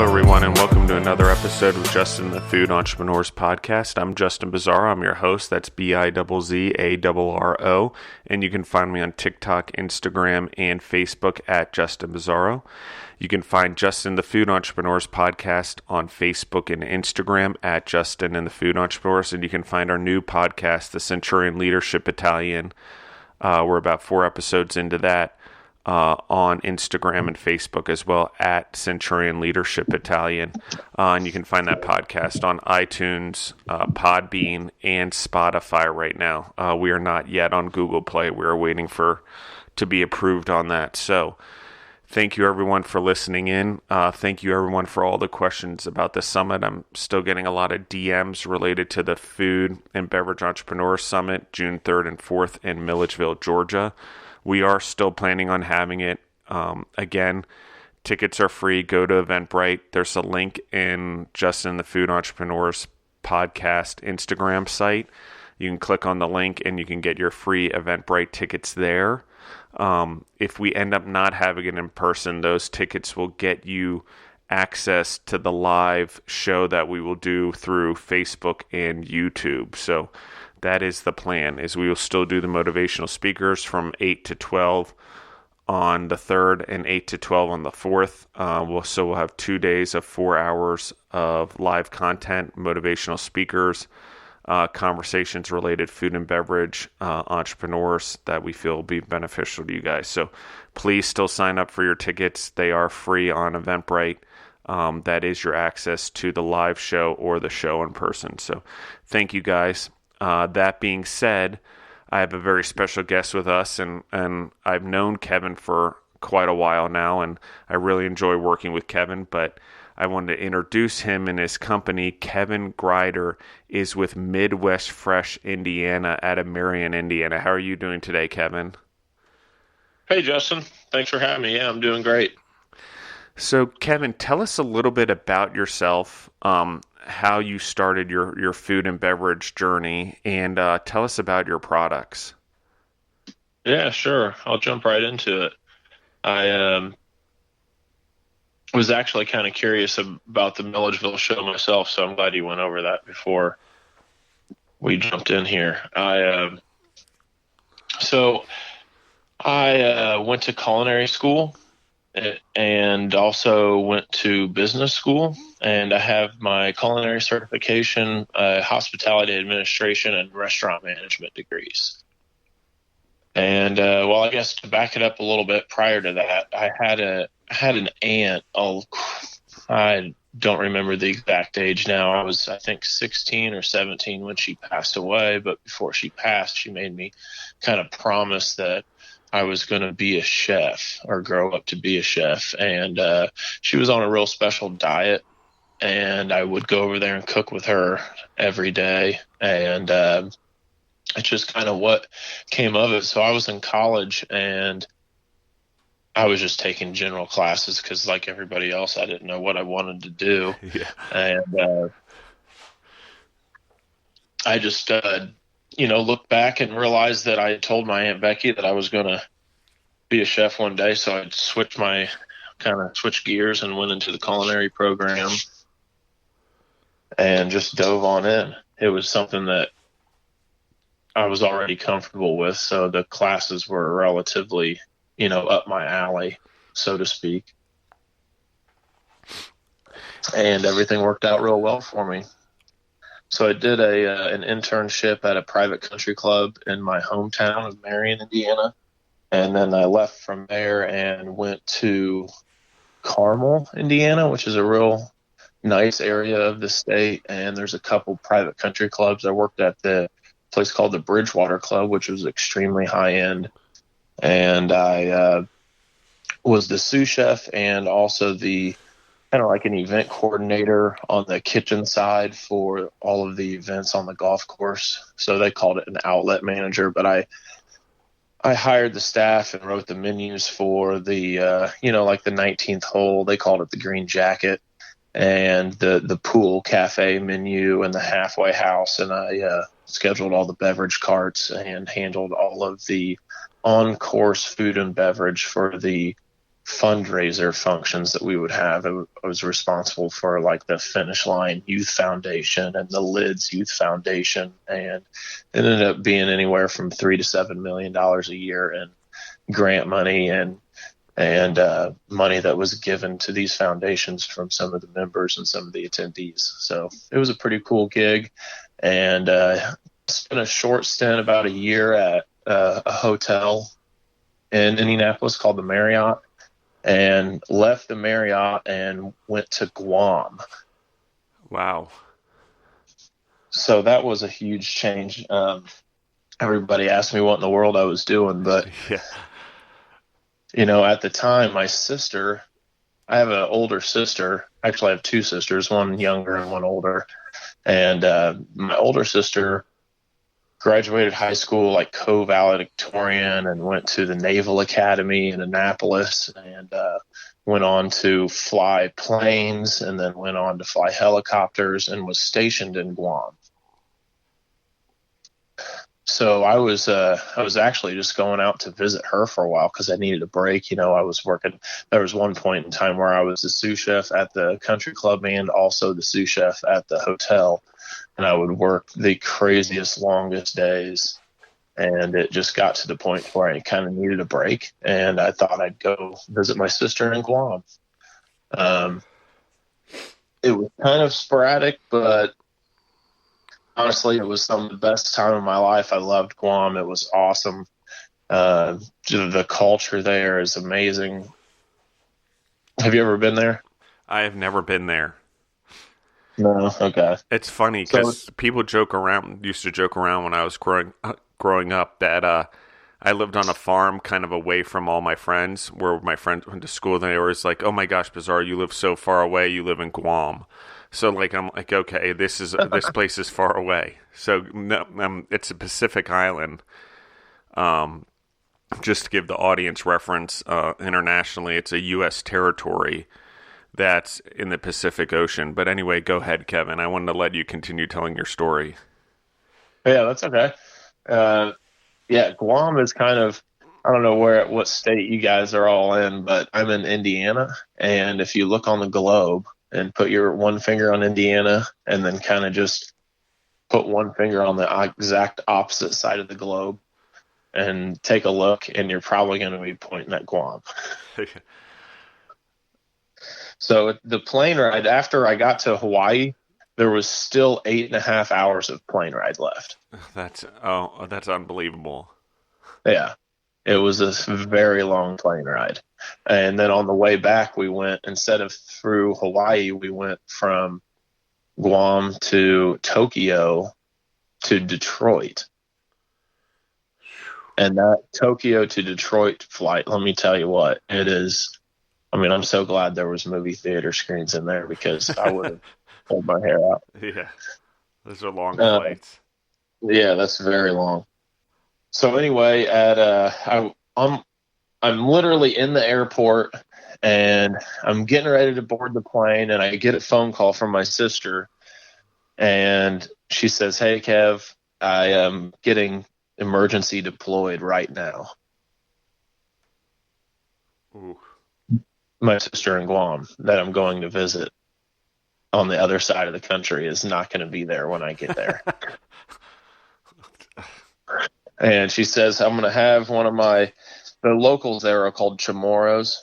everyone, and welcome to another episode of Justin the Food Entrepreneurs Podcast. I'm Justin Bizzarro. I'm your host. That's Bizzarro. And you can find me on TikTok, Instagram, and Facebook at Justin Bizzarro. You can find Justin the Food Entrepreneurs Podcast on Facebook and Instagram at Justin and the Food Entrepreneurs. And you can find our new podcast, The Centurion Leadership Battalion. We're about 4 episodes into that. On Instagram and Facebook as well at Centurion Leadership Battalion. And you can find that podcast on iTunes, Podbean, and Spotify right now. We are not yet on Google Play. We are waiting to be approved on that. So thank you everyone for listening in. Thank you everyone for all the questions about the summit. I'm still getting a lot of DMs related to the Food and Beverage Entrepreneur Summit, June 3rd and 4th in Milledgeville, Georgia. We are still planning on having it. Again, tickets are free. Go to Eventbrite. There's a link in Justin the Food Entrepreneurs Podcast Instagram site. You can click on the link and you can get your free Eventbrite tickets there. If we end up not having it in person, those tickets will get you access to the live show that we will do through Facebook and YouTube. So that is the plan, is we will still do the motivational speakers from 8 to 12 on the 3rd and 8 to 12 on the 4th. We'll have 2 days of 4 hours of live content, motivational speakers, conversations related food and beverage, entrepreneurs that we feel will be beneficial to you guys. So please still sign up for your tickets. They are free on Eventbrite. That is your access to the live show or the show in person. So thank you guys. That being said, I have a very special guest with us, and I've known Kevin for quite a while now, and I really enjoy working with Kevin, but I wanted to introduce him and his company. Kevin Grider is with Midwest Fresh Indiana out of Marion, Indiana. How are you doing today, Kevin? Hey, Justin. Thanks for having me. Yeah, I'm doing great. So, Kevin, tell us a little bit about yourself, how you started your food and beverage journey, and tell us about your products. Yeah, sure. I'll jump right into it. I was actually kind of curious about the Milledgeville show myself, so I'm glad you went over that before we jumped in here. I went to culinary school and also went to business school, and I have my culinary certification, hospitality administration, and restaurant management degrees. And I guess to back it up a little bit, prior to that, I had an aunt. I don't remember the exact age now. I was, I think, 16 or 17 when she passed away. But before she passed, she made me kind of promise that I was going to be a chef or grow up to be a chef. And she was on a real special diet, and I would go over there and cook with her every day. And it's just kind of what came of it. So I was in college, and I was just taking general classes because, like everybody else, I didn't know what I wanted to do. Yeah. And I just look back and realize that I told my Aunt Becky that I was going to be a chef one day. So I switched gears and went into the culinary program and just dove on in. It was something that I was already comfortable with. So the classes were relatively, up my alley, so to speak. And everything worked out real well for me. So I did an internship at a private country club in my hometown of Marion, Indiana. And then I left from there and went to Carmel, Indiana, which is a real nice area of the state. And there's a couple private country clubs. I worked at the place called the Bridgewater Club, which was extremely high end. And I was the sous chef and also the kind of like an event coordinator on the kitchen side for all of the events on the golf course. So they called it an outlet manager, but I hired the staff and wrote the menus for the, like the 19th hole. They called it the Green Jacket, and the pool cafe menu and the halfway house. And I scheduled all the beverage carts and handled all of the on-course food and beverage for the fundraiser functions that we would have. I was responsible for like the Finish Line Youth Foundation and the Lids Youth Foundation, and it ended up being anywhere from $3 to $7 million a year in grant money and money that was given to these foundations from some of the members and some of the attendees. So it was a pretty cool gig, and spent a short stint, about a year, at a hotel in Indianapolis called the Marion, and left the Marriott and went to Guam. Wow. So that was a huge change. Everybody asked me what in the world I was doing, but Yeah. you know, at the time, my sister, I have an older sister. Actually, I have two sisters, one younger and one older. And my older sister graduated high school like co-valedictorian and went to the Naval Academy in Annapolis, and went on to fly planes, and then went on to fly helicopters, and was stationed in Guam. So I was actually just going out to visit her for a while because I needed a break. You know, I was working. There was one point in time where I was the sous chef at the country club and also the sous chef at the hotel, and I would work the craziest, longest days. And it just got to the point where I kind of needed a break, and I thought I'd go visit my sister in Guam. It was kind of sporadic, but honestly, it was some of the best time of my life. I loved Guam. It was awesome. The culture there is amazing. Have you ever been there? I have never been there. No. Okay. It's funny because people used to joke around when I was growing up that I lived on a farm kind of away from all my friends, where my friends went to school, and they were always like, "Oh my gosh, Bizarre, you live so far away. You live in Guam." So like I'm like, okay, this place is far away. So no, it's a Pacific island. Just to give the audience reference, internationally, it's a U.S. territory that's in the Pacific Ocean. But anyway, go ahead, Kevin. I wanted to let you continue telling your story. Yeah, that's okay. Yeah, Guam is kind of, I don't know what state you guys are all in, but I'm in Indiana. And if you look on the globe and put your one finger on Indiana and then kind of just put one finger on the exact opposite side of the globe and take a look, and you're probably going to be pointing at Guam. So the plane ride, after I got to Hawaii, there was still 8.5 hours of plane ride left. That's unbelievable. Yeah, it was a very long plane ride. And then on the way back, we went, instead of through Hawaii, we went from Guam to Tokyo to Detroit. And that Tokyo to Detroit flight, let me tell you what, it is. I mean, I'm so glad there was movie theater screens in there, because I would have pulled my hair out. Yeah, those are long flights. Yeah, that's very long. So anyway, I'm literally in the airport, and I'm getting ready to board the plane, and I get a phone call from my sister, and she says, "Hey, Kev, I am getting emergency deployed right now." Ooh. My sister in Guam that I'm going to visit on the other side of the country is not going to be there when I get there. And she says, I'm going to have the locals there are called Chamorros.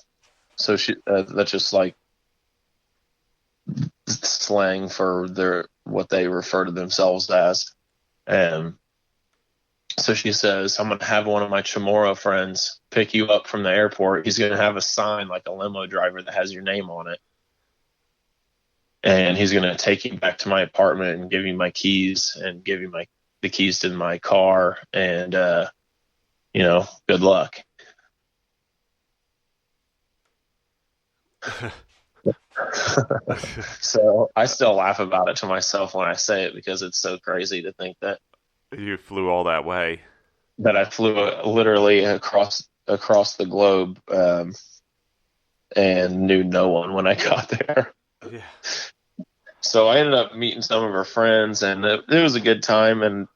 So that's just like slang for what they refer to themselves as. So she says, I'm going to have one of my Chamorro friends pick you up from the airport. He's going to have a sign like a limo driver that has your name on it. And he's going to take you back to my apartment and give you my keys and give you the keys to my car. And, good luck. So I still laugh about it to myself when I say it, because it's so crazy to think that you flew all that way. That I flew literally across the globe, and knew no one when I got there. Yeah. So I ended up meeting some of her friends, and it was a good time. And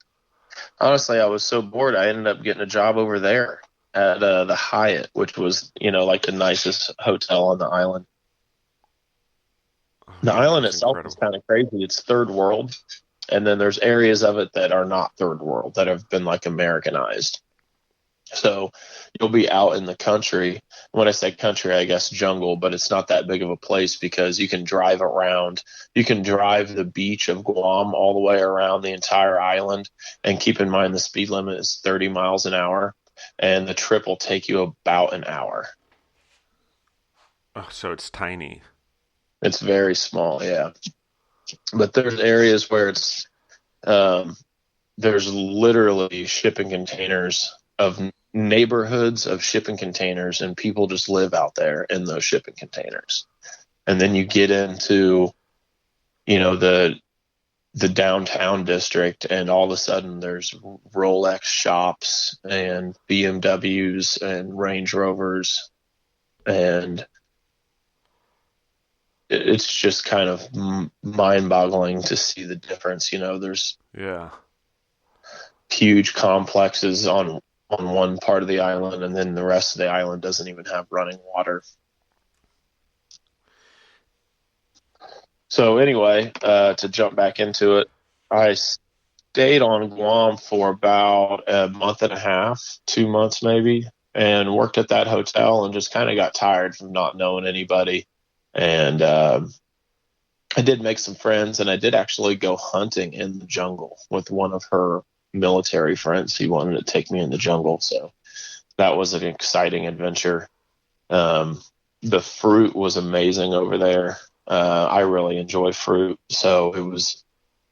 honestly, I was so bored, I ended up getting a job over there. at the Hyatt, which was, like the nicest hotel on the island. Oh, The man, island that's itself is incredible. kind of crazy. It's third world, and then there's areas of it that are not third world that have been like Americanized. So you'll be out in the country. When I say country, I guess jungle, but it's not that big of a place because you can drive around. You can drive the beach of Guam all the way around the entire island. And keep in mind the speed limit is 30 miles an hour, and the trip will take you about an hour. Oh, so it's tiny. It's very small, yeah. But there's areas where um, there's literally shipping containers of neighborhoods of shipping containers, and people just live out there in those shipping containers. And then you get into, the downtown district, and all of a sudden there's Rolex shops and BMWs and Range Rovers, and it's just kind of mind-boggling to see the difference. There's Yeah. huge complexes on one part of the island, and then the rest of the island doesn't even have running water. So anyway, to jump back into it, I stayed on Guam for about a month and a half, 2 months maybe, and worked at that hotel and just kind of got tired from not knowing anybody. And I did make some friends, and I did actually go hunting in the jungle with one of her military friends. He wanted to take me in the jungle, so that was an exciting adventure. The fruit was amazing over there. I really enjoy fruit, so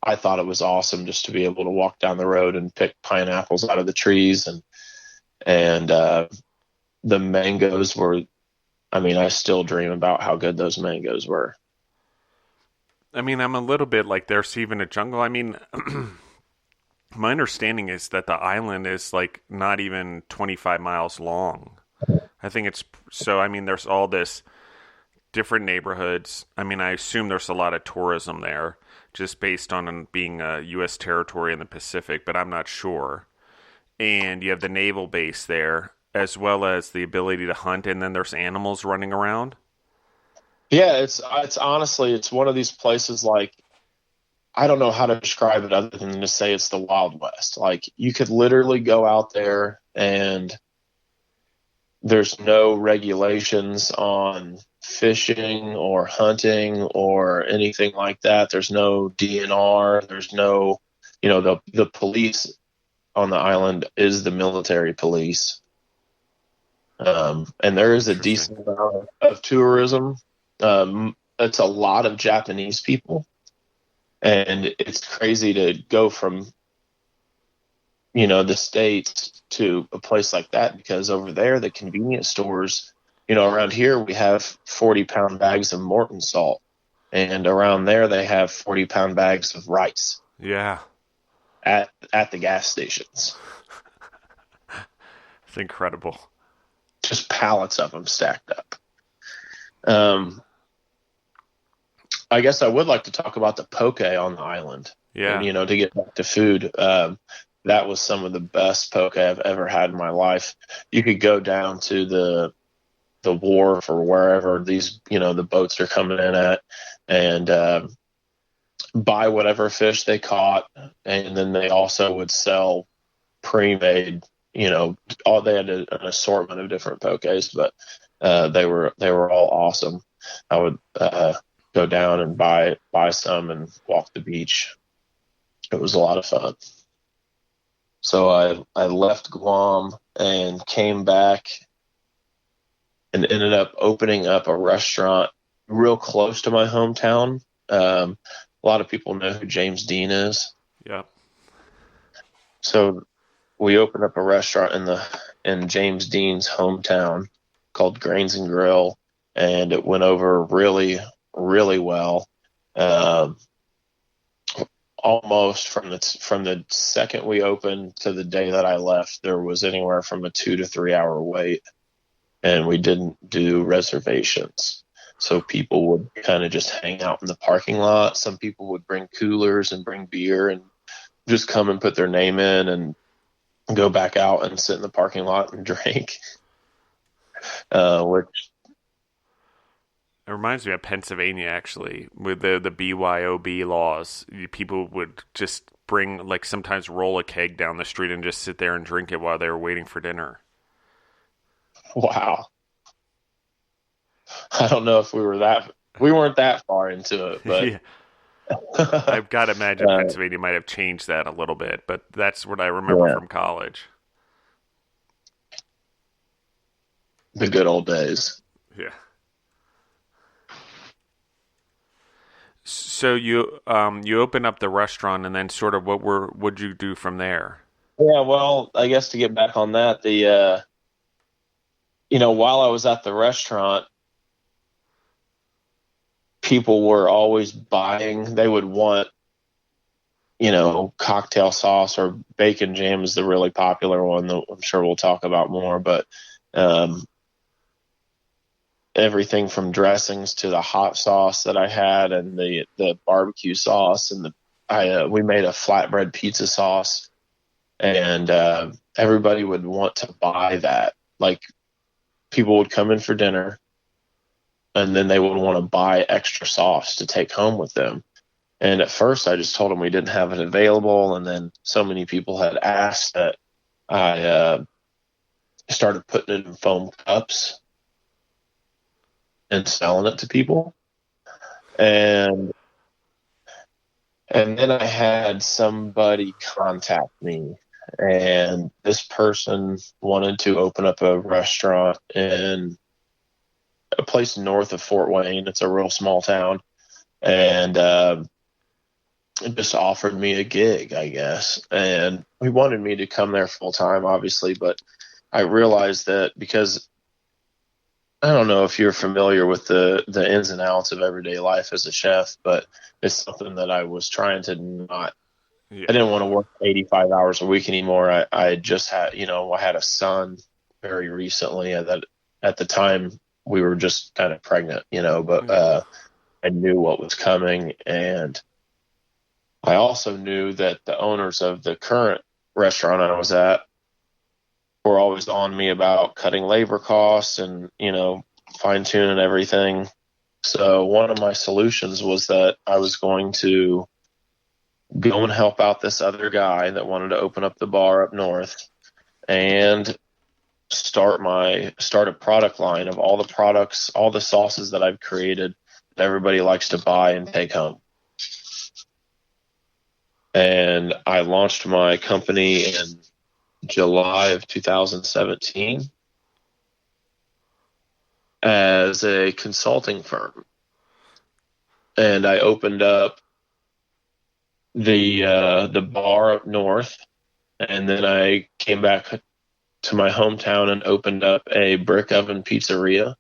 I thought it was awesome just to be able to walk down the road and pick pineapples out of the trees, and the mangoes were. I mean, I still dream about how good those mangoes were. I mean, I'm a little bit like there's even a jungle. I mean, my understanding is that the island is like not even 25 miles long. I think it's so. I mean, there's all this different neighborhoods. I mean, I assume there's a lot of tourism there just based on being a U.S. territory in the Pacific, but I'm not sure. And you have the naval base there, as well as the ability to hunt, and then there's animals running around. Yeah, it's honestly it's one of these places like I don't know how to describe it other than to say it's the Wild West. Like you could literally go out there and there's no regulations on fishing or hunting or anything like that. There's no DNR. There's no, the police on the island is the military police. And there is a Interesting. decent amount of tourism. It's a lot of Japanese people, and it's crazy to go from, the States to a place like that, because over there, the convenience stores, around here we have 40-pound bags of Morton salt, and around there they have 40-pound bags of rice Yeah, at the gas stations. it's incredible. Just pallets of them stacked up. I guess I would like to talk about the poke on the island. Yeah. To get back to food. That was some of the best poke I've ever had in my life. You could go down to the wharf or wherever these, the boats are coming in at, and buy whatever fish they caught, and then they also would sell pre-made. They had an assortment of different pokes, but they were all awesome. I would go down and buy some and walk the beach. It was a lot of fun. So I left Guam and came back and ended up opening up a restaurant real close to my hometown. A lot of people know who James Dean is. Yeah. So we opened up a restaurant in James Dean's hometown called Grains and Grill, and it went over really, really well. Almost from the second we opened to the day that I left, there was anywhere from a 2 to 3 hour wait, and we didn't do reservations. So people would kind of just hang out in the parking lot. Some people would bring coolers and bring beer and just come and put their name in, and go back out and sit in the parking lot and drink. Which It reminds me of Pennsylvania, actually, with the BYOB laws. People would just bring, like, sometimes roll a keg down the street and just sit there and drink it while they were waiting for dinner. wow, I don't know if we weren't that far into it, but Yeah, I've got to imagine Pennsylvania might have changed that a little bit, but that's what I remember yeah, from college. the good old days. Yeah. So you open up the restaurant, and then sort of what'd you do from there? Yeah, well, I guess to get back on that, while I was at the restaurant, people were always buying. They would want, cocktail sauce, or bacon jam is the really popular one that I'm sure we'll talk about more, but um, everything from dressings to the hot sauce that I had, and the barbecue sauce, and we made a flatbread pizza sauce, and everybody would want to buy that. Like, people would come in for dinner, and then they would want to buy extra sauce to take home with them. And at first, I just told them we didn't have it available, and then so many people had asked that I started putting it in foam cups and selling it to people. And then I had somebody contact me, and this person wanted to open up a restaurant in a place north of Fort Wayne. It's a real small town, and it just offered me a gig, I guess. And he wanted me to come there full time, obviously, but I realized that, because I don't know if you're familiar with the ins and outs of everyday life as a chef, but it's something that I was trying to not. Yeah. I didn't want to work 85 hours a week anymore. I just had, I had a son very recently, and that at the time we were just kind of pregnant, but I knew what was coming. And I also knew that the owners of the current restaurant I was at were always on me about cutting labor costs and, fine tuning everything. So one of my solutions was that I was going to go and help out this other guy that wanted to open up the bar up north, and start a product line of all the products, all the sauces that I've created that everybody likes to buy and take home. And I launched my company in July of 2017 as a consulting firm. And I opened up the bar up north, and then I came back to my hometown and opened up a brick oven pizzeria.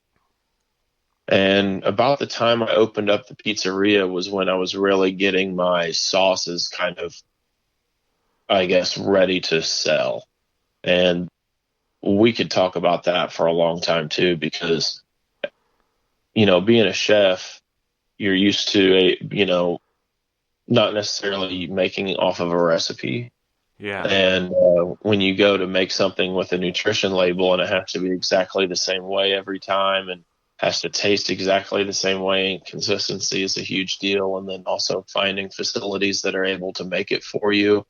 And about the time I opened up the pizzeria was when I was really getting my sauces kind of, I guess, ready to sell. And we could talk about that for a long time too, because, being a chef, you're used to not necessarily making off of a recipe. Yeah. And when you go to make something with a nutrition label, and it has to be exactly the same way every time, and has to taste exactly the same way, consistency is a huge deal. And then also finding facilities that are able to make it for you.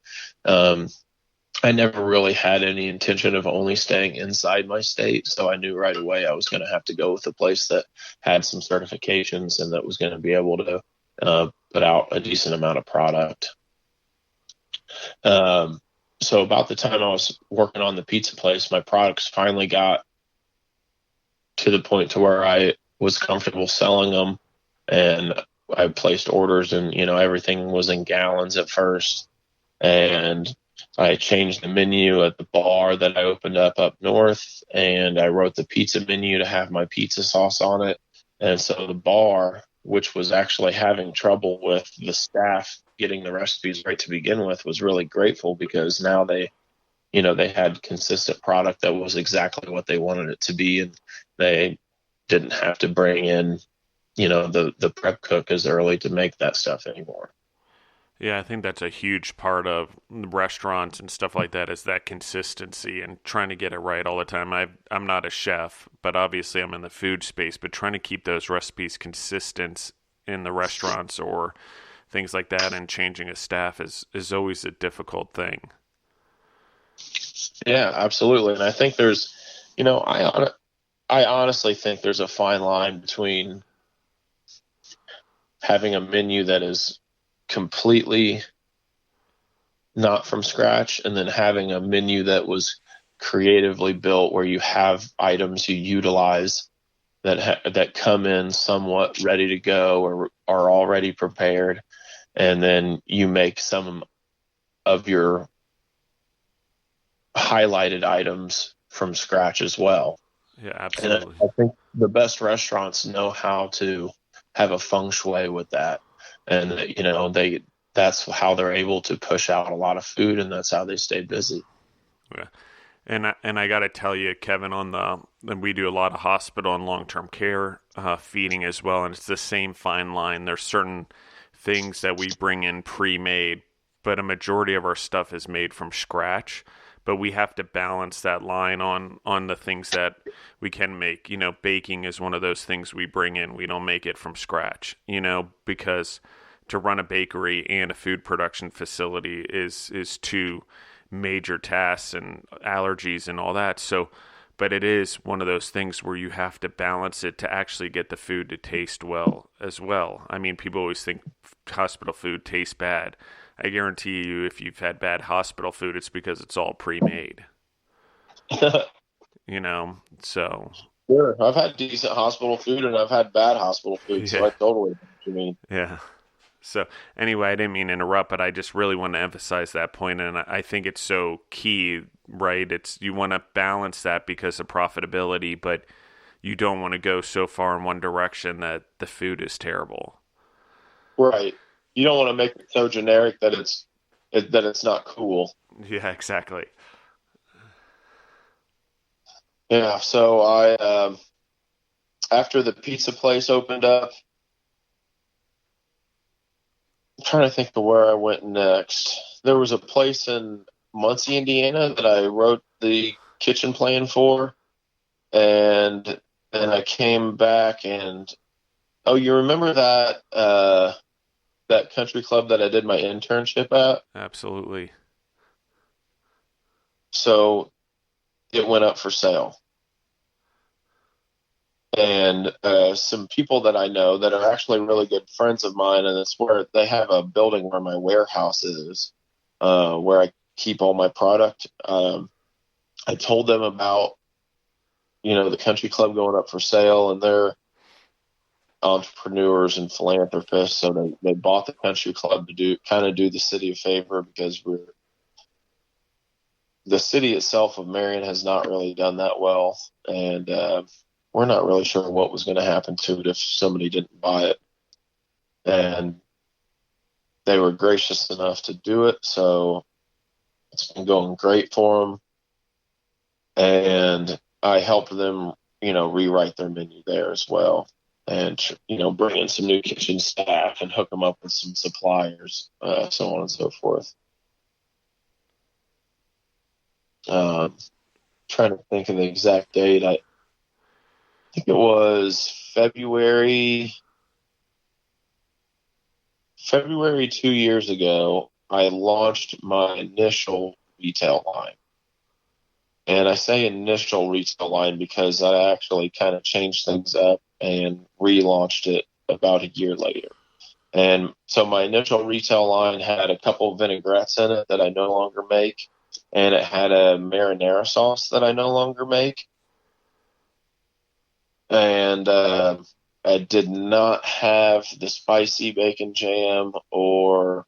I never really had any intention of only staying inside my state, so I knew right away I was going to have to go with a place that had some certifications and that was going to be able to put out a decent amount of product. So about the time I was working on the pizza place, my products finally got to the point to where I was comfortable selling them, and I placed orders, and everything was in gallons at first. And I changed the menu at the bar that I opened up north, and I wrote the pizza menu to have my pizza sauce on it. And so the bar, which was actually having trouble with the staff getting the recipes right to begin with, was really grateful, because now they had consistent product that was exactly what they wanted it to be, and they didn't have to bring in, the prep cook as early to make that stuff anymore. Yeah, I think that's a huge part of restaurants and stuff like that is that consistency and trying to get it right all the time. I'm not a chef, but obviously I'm in the food space, but trying to keep those recipes consistent in the restaurants or things like that and changing a staff is always a difficult thing. Yeah, absolutely. And I think there's, you know, I honestly think there's a fine line between having a menu that is completely not from scratch and then having a menu that was creatively built where you have items you utilize that come in somewhat ready to go or are already prepared, and then you make some of your highlighted items from scratch as well. Yeah, And absolutely. I think the best restaurants know how to have a feng shui with that, and that's how they're able to push out a lot of food, and that's how they stay busy. Yeah. And I got to tell you, Kevin, and we do a lot of hospital and long term care feeding as well, and it's the same fine line. There's certain things that we bring in pre made, but a majority of our stuff is made from scratch. But we have to balance that line on the things that we can make. You know, baking is one of those things we bring in. We don't make it from scratch. You know, because to run a bakery and a food production facility is two major tasks and allergies and all that. So, but it is one of those things where you have to balance it to actually get the food to taste well as well. I mean, people always think hospital food tastes bad. I guarantee you, if you've had bad hospital food, it's because it's all pre-made. You know, so Sure, I've had decent hospital food and I've had bad hospital food, so yeah, I totally know what you mean. yeah. So anyway, I didn't mean to interrupt, but I just really want to emphasize that point, and I think it's so key, right? It's you want to balance that because of profitability, but you don't want to go so far in one direction that the food is terrible. Right. You don't want to make it so generic that it's not cool. Yeah, exactly. Yeah. So I after the pizza place opened up, I'm trying to think of where I went next. There was a place in Muncie, Indiana that I wrote the kitchen plan for, and then I came back and oh, you remember that country club that I did my internship at? Absolutely. So it went up for sale. And some people that I know that are actually really good friends of mine, and it's where they have a building where my warehouse is, where I keep all my product. I told them about, the country club going up for sale, and they're entrepreneurs and philanthropists, so they bought the country club to do the city a favor because the city itself of Marion has not really done that well, and we're not really sure what was going to happen to it if somebody didn't buy it. And they were gracious enough to do it, so it's been going great for them. And I helped them, rewrite their menu there as well, and bring in some new kitchen staff and hook them up with some suppliers, so on and so forth. Trying to think of the exact date. I think it was February 2 years ago. I launched my initial retail line. And I say initial retail line because I actually kind of changed things up and relaunched it about a year later. And so my initial retail line had a couple of vinaigrettes in it that I no longer make, and it had a marinara sauce that I no longer make. And I did not have the spicy bacon jam or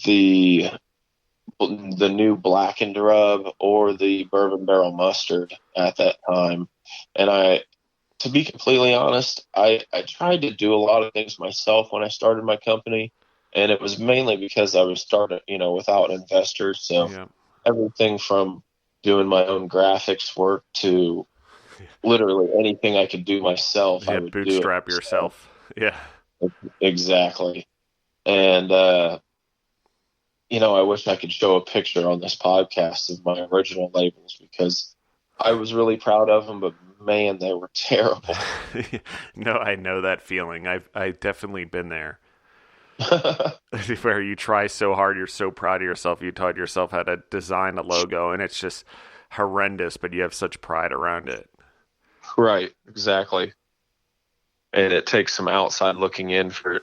the new blackened rub or the bourbon barrel mustard at that time. And to be completely honest, I tried to do a lot of things myself when I started my company, and it was mainly because I was starting, without investors. So Yeah. everything from doing my own graphics work to literally anything I could do myself, I Yeah, would do it bootstrap myself. yourself. Yeah. Exactly. And, I wish I could show a picture on this podcast of my original labels because I was really proud of them, but man, they were terrible. No, I know that feeling. I definitely been there. Where you try so hard, you're so proud of yourself, you taught yourself how to design a logo, and it's just horrendous, but you have such pride around it. Right, exactly. And it takes some outside looking in for,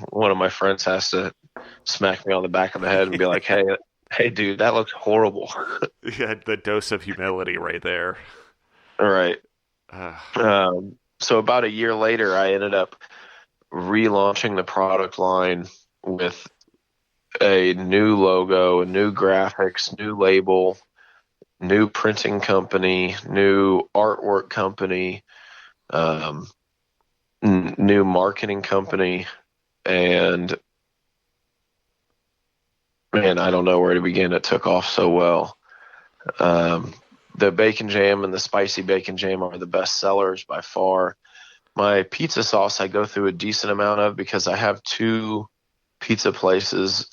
one of my friends has to smack me on the back of the head and be like, hey, dude, that looks horrible. Yeah, the dose of humility right there. All right. Uh, So about a year later, I ended up relaunching the product line with a new logo, new graphics, new label, new printing company, new artwork company, um, new marketing company, and man, I don't know where to begin. It took off so well. Um, the bacon jam and the spicy bacon jam are the best sellers by far. My pizza sauce I go through a decent amount of because I have two pizza places,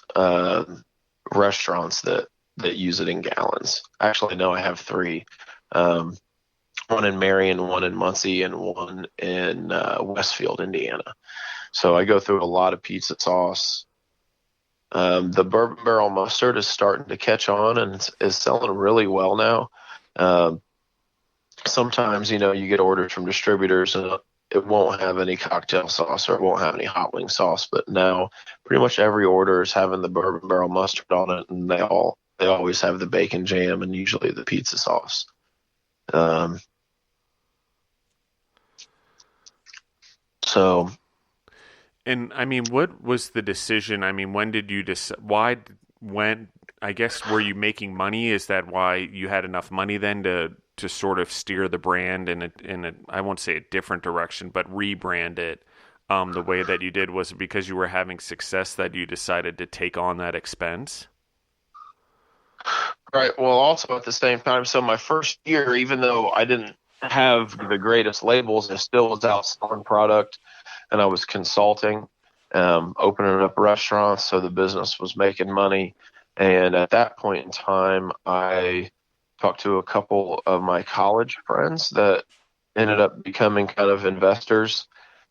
restaurants that use it in gallons. Actually, no, I have three. Um, one in Marion, one in Muncie, and one in Westfield, Indiana. So I go through a lot of pizza sauce. The bourbon barrel mustard is starting to catch on and is selling really well now. Um, Sometimes, you get orders from distributors and it won't have any cocktail sauce or it won't have any hot wing sauce. But now pretty much every order is having the bourbon barrel mustard on it, and they always have the bacon jam and usually the pizza sauce. Um, so and I mean, what was the decision? I mean, when did you decide? Why? When? I guess were you making money? Is that why you had enough money then to sort of steer the brand in a I won't say a different direction, but rebrand it the way that you did? Was it because you were having success that you decided to take on that expense? right. Well, also at the same time, so my first year, even though I didn't have the greatest labels, I still was out selling product and I was consulting, opening up restaurants, so the business was making money. And at that point in time, I talked to a couple of my college friends that ended up becoming kind of investors,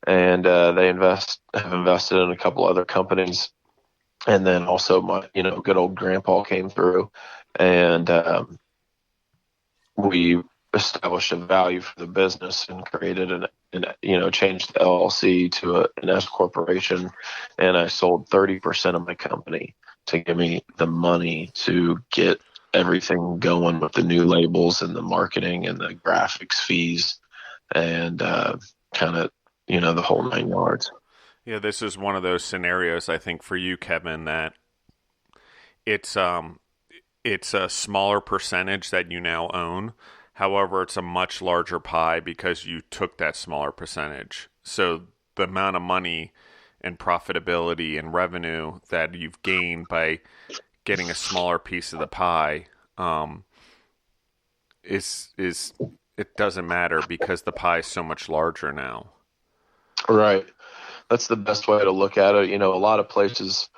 and they have invested in a couple other companies. And then also my good old grandpa came through, and we established a value for the business and created changed the LLC to an S corporation, and I sold 30% of my company to give me the money to get everything going with the new labels and the marketing and the graphics fees and kind of the whole nine yards. Yeah, this is one of those scenarios I think for you, Kevin, that it's um it's a smaller percentage that you now own. However, it's a much larger pie because you took that smaller percentage. So the amount of money and profitability and revenue that you've gained by getting a smaller piece of the pie is it doesn't matter because the pie is so much larger now. Right. That's the best way to look at it. A lot of places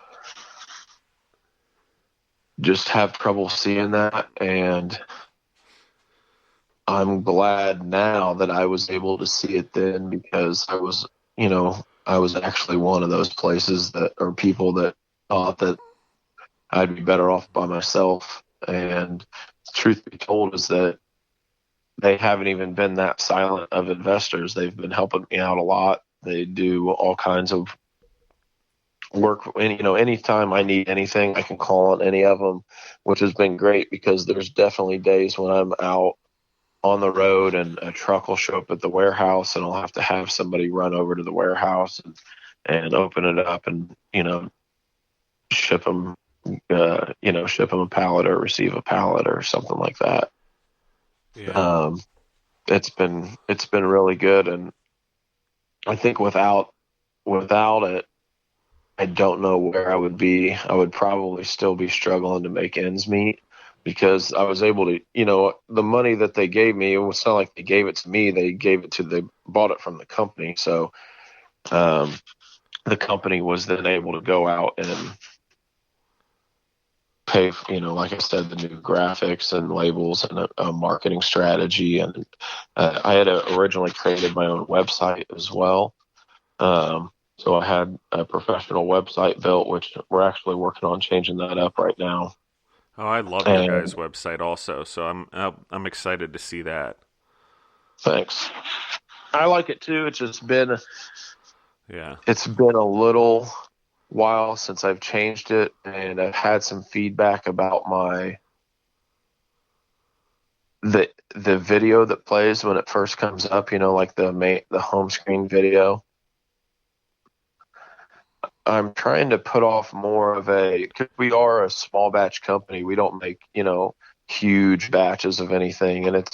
just have trouble seeing that, and I'm glad now that I was able to see it then because I was actually one of those places that or people that thought that I'd be better off by myself. And truth be told is that they haven't even been that silent of investors. They've been helping me out a lot. They do all kinds of work. And, anytime I need anything, I can call on any of them, which has been great because there's definitely days when I'm out on the road and a truck will show up at the warehouse and I'll have to have somebody run over to the warehouse and open it up and, ship them, ship them a pallet or receive a pallet or something like that. Yeah. It's been really good. And I think without it, I don't know where I would be. I would probably still be struggling to make ends meet because I was able to, the money that they gave me, it was not like they gave it to me. They bought it from the company. So, the company was then able to go out and pay, like I said, the new graphics and labels and a marketing strategy. And I had originally created my own website as well. So I had a professional website built, which we're actually working on changing that up right now. Oh, I love your guys' And website also, so I'm excited to see that. thanks. I like it too. Yeah. It's been a little while since I've changed it, and I've had some feedback about the video that plays when it first comes up, like the home screen video. I'm trying to put off more of cause we are a small batch company. We don't make, huge batches of anything. And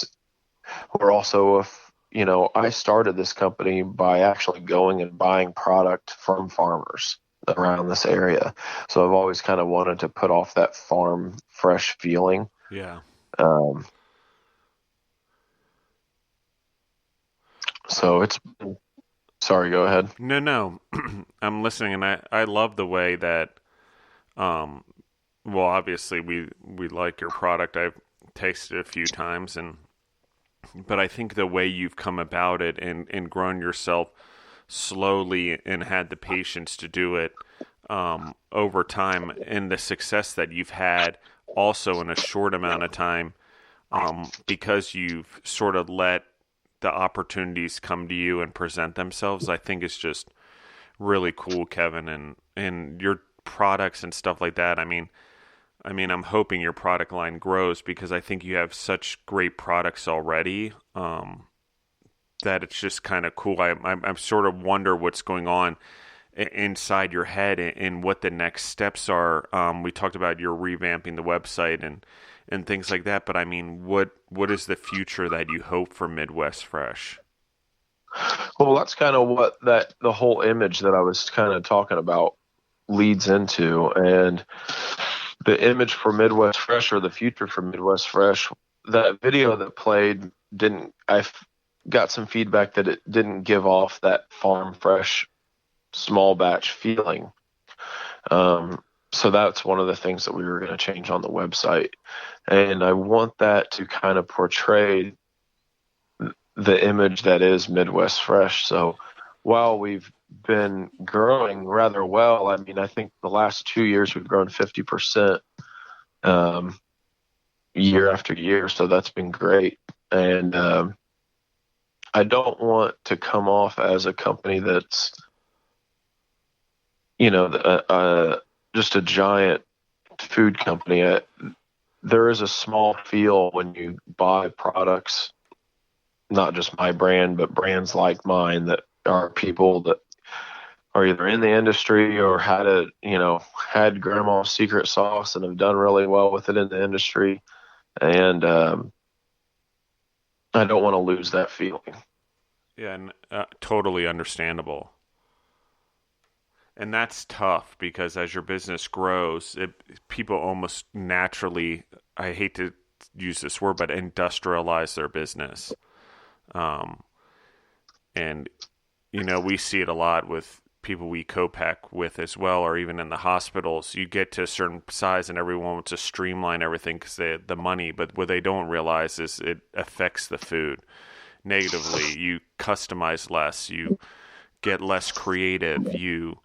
we're also, I started this company by actually going and buying product from farmers around this area. So I've always kind of wanted to put off that farm fresh feeling. Yeah. Um, so sorry, go ahead. No. I'm listening, and I love the way that, well, obviously we like your product. I've tasted it a few times, but I think the way you've come about it and grown yourself slowly and had the patience to do it over time, and the success that you've had also in a short amount of time, because you've sort of let the opportunities come to you and present themselves, I think it's just really cool, Kevin, and your products and stuff like that. I'm hoping your product line grows because I think you have such great products already, that it's just kind of cool. I sort of wonder what's going on inside your head and what the next steps are. We talked about your revamping the website and things like that, but what is the future that you hope for Midwest Fresh? Well, that's kind of what the whole image that I was kind of talking about leads into. And the image for Midwest Fresh, or the future for Midwest Fresh, that video that played I got some feedback that it didn't give off that farm fresh small batch feeling. So that's one of the things that we were going to change on the website. And I want that to kind of portray the image that is Midwest Fresh. So while we've been growing rather well, I think the last 2 years we've grown 50% year after year. So that's been great. And I don't want to come off as a company that's, just a giant food company. There is a small feel when you buy products, not just my brand, but brands like mine, that are people that are either in the industry or had grandma's secret sauce and have done really well with it in the industry. And I don't want to lose that feeling. Yeah, and totally understandable. And that's tough because as your business grows, people almost naturally, I hate to use this word, but industrialize their business. And, we see it a lot with people we co-pack with as well, or even in the hospitals. You get to a certain size and everyone wants to streamline everything because they have the money, but what they don't realize is it affects the food negatively. You customize less, you get less creative, you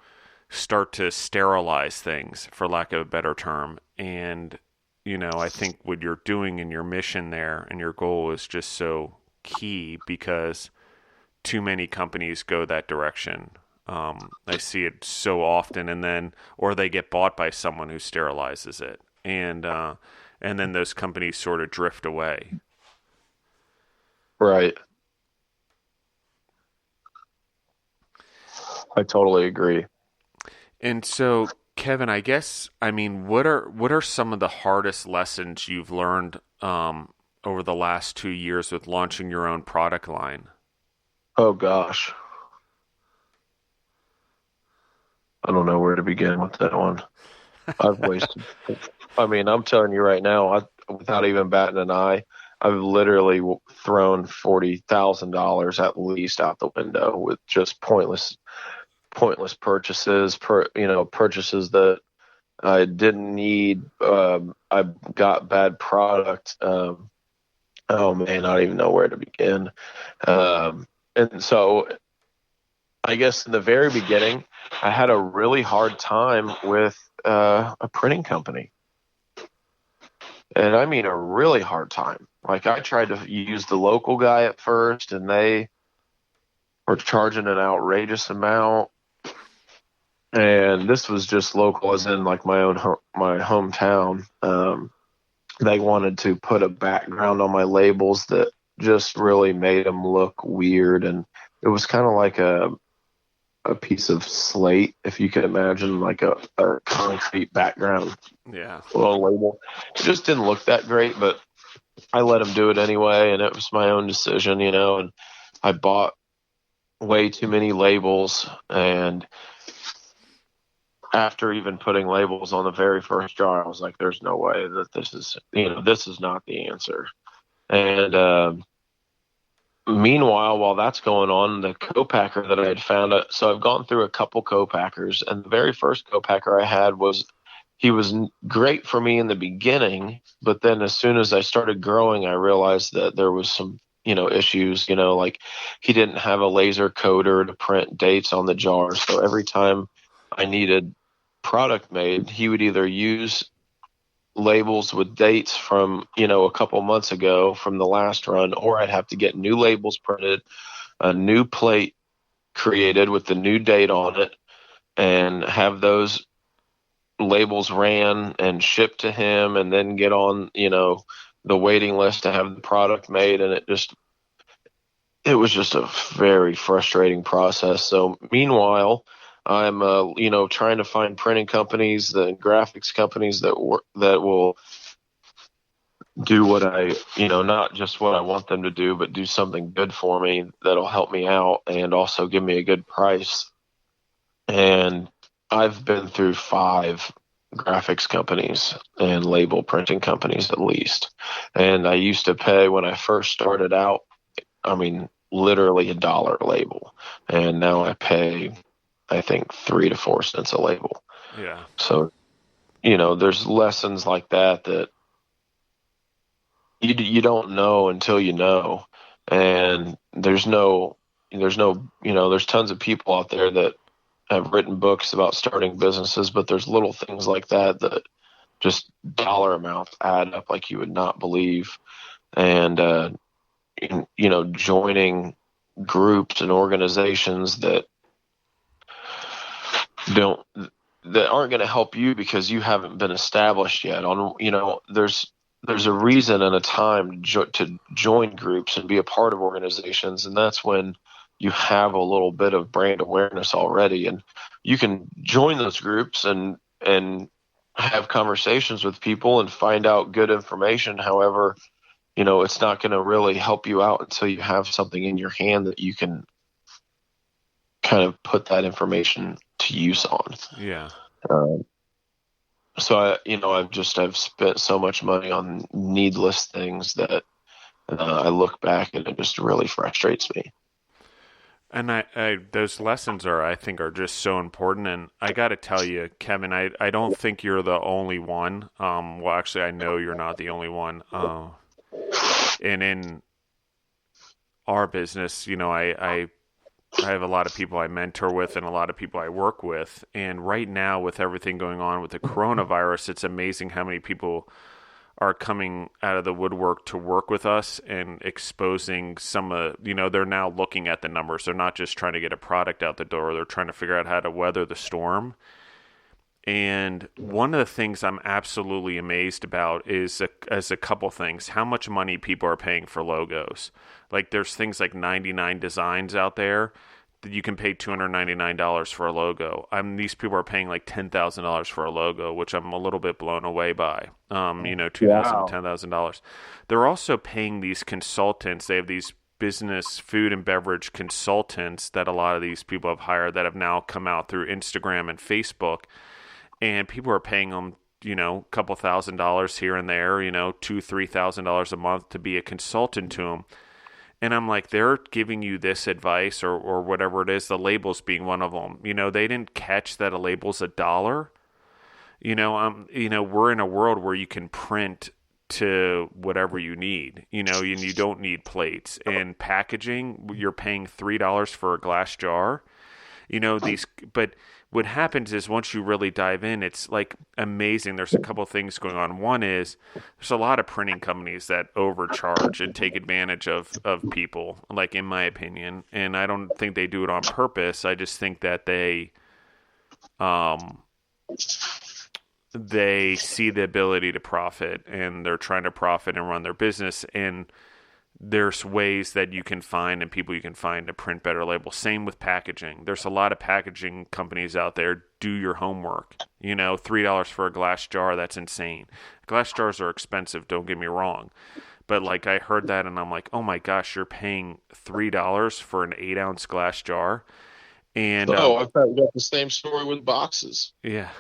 start to sterilize things, for lack of a better term. And, I think what you're doing in your mission there and your goal is just so key because too many companies go that direction. I see it so often, or they get bought by someone who sterilizes it, and then those companies sort of drift away. Right. I totally agree. And so, Kevin, I guess, what are some of the hardest lessons you've learned over the last 2 years with launching your own product line? Oh gosh. I don't know where to begin with that one. I've wasted. I'm telling you right now, without even batting an eye, I've literally thrown $40,000 at least out the window with just pointless pointless purchases, purchases that I didn't need. I got bad product. Oh man, I don't even know where to begin. And so I guess in the very beginning, I had a really hard time with a printing company. And I mean a really hard time. Like I tried to use the local guy at first, and they were charging an outrageous amount. And this was just local, as in like my hometown. They wanted to put a background on my labels that just really made them look weird, and it was kind of like a piece of slate, if you can imagine, like a concrete background. Yeah. Little label. It just didn't look that great, but I let them do it anyway, and it was my own decision, and I bought way too many labels, and after even putting labels on the very first jar, I was like, there's no way that this is not the answer. And meanwhile, while that's going on, the co-packer that I had found, so I've gone through a couple co-packers, and the very first co-packer I had he was great for me in the beginning, but then as soon as I started growing, I realized that there was some, issues, like he didn't have a laser coder to print dates on the jar. So every time I needed product made, he would either use labels with dates from, a couple months ago from the last run, or I'd have to get new labels printed, a new plate created with the new date on it, and have those labels ran and shipped to him, and then get on, the waiting list to have the product made. And it was just a very frustrating process. So meanwhile, I'm, trying to find printing companies, the graphics companies that will do what I, not just what I want them to do, but do something good for me that'll help me out and also give me a good price. And I've been through 5 graphics companies and label printing companies at least. And I used to pay, when I first started out, I mean, literally $1 a label. And now I pay, I think, 3 to 4 cents a label. Yeah. So, there's lessons like that you don't know until you know. And there's tons of people out there that have written books about starting businesses, but there's little things like that just dollar amounts add up like you would not believe. And, joining groups and organizations that aren't going to help you because you haven't been established yet. There's a reason and a time to join groups and be a part of organizations, and that's when you have a little bit of brand awareness already, and you can join those groups and have conversations with people and find out good information. However, it's not going to really help you out until you have something in your hand that you can kind of put that information to use on. Yeah. So I've spent so much money on needless things that I look back and it just really frustrates me. And I those lessons I think are just so important. And I got to tell you, Kevin, I don't think you're the only one. Well, actually, I know you're not the only one. And in our business, I have a lot of people I mentor with and a lot of people I work with. And right now, with everything going on with the coronavirus, it's amazing how many people are coming out of the woodwork to work with us and exposing they're now looking at the numbers. They're not just trying to get a product out the door. They're trying to figure out how to weather the storm. And one of the things I'm absolutely amazed about is a couple things. How much money people are paying for logos. Like there's things like 99 Designs out there that you can pay $299 for a logo. These people are paying like $10,000 for a logo, which I'm a little bit blown away by. $2,000, Wow. $10,000. They're also paying these consultants. They have these business, food and beverage consultants that a lot of these people have hired that have now come out through Instagram and Facebook. And people are paying them, a couple $1,000s here and there, $2,000, $3,000 a month to be a consultant to them. And I'm like, they're giving you this advice or whatever it is, the labels being one of them. They didn't catch that a label's $1. We're in a world where you can print to whatever you need, and you don't need plates. And packaging, you're paying $3 for a glass jar. But what happens is once you really dive in, it's like amazing. There's a couple things going on. One is there's a lot of printing companies that overcharge and take advantage of people, like in my opinion. And I don't think they do it on purpose. I just think that they see the ability to profit, and they're trying to profit and run their business. And there's ways that you can find and people you can find to print better labels. Same with packaging. There's a lot of packaging companies out there. Do your homework. $3 for a glass jar, that's insane. Glass jars are expensive, don't get me wrong. But like I heard that and I'm like, oh my gosh, you're paying $3 for an 8-ounce glass jar. And I've got the same story with boxes. Yeah.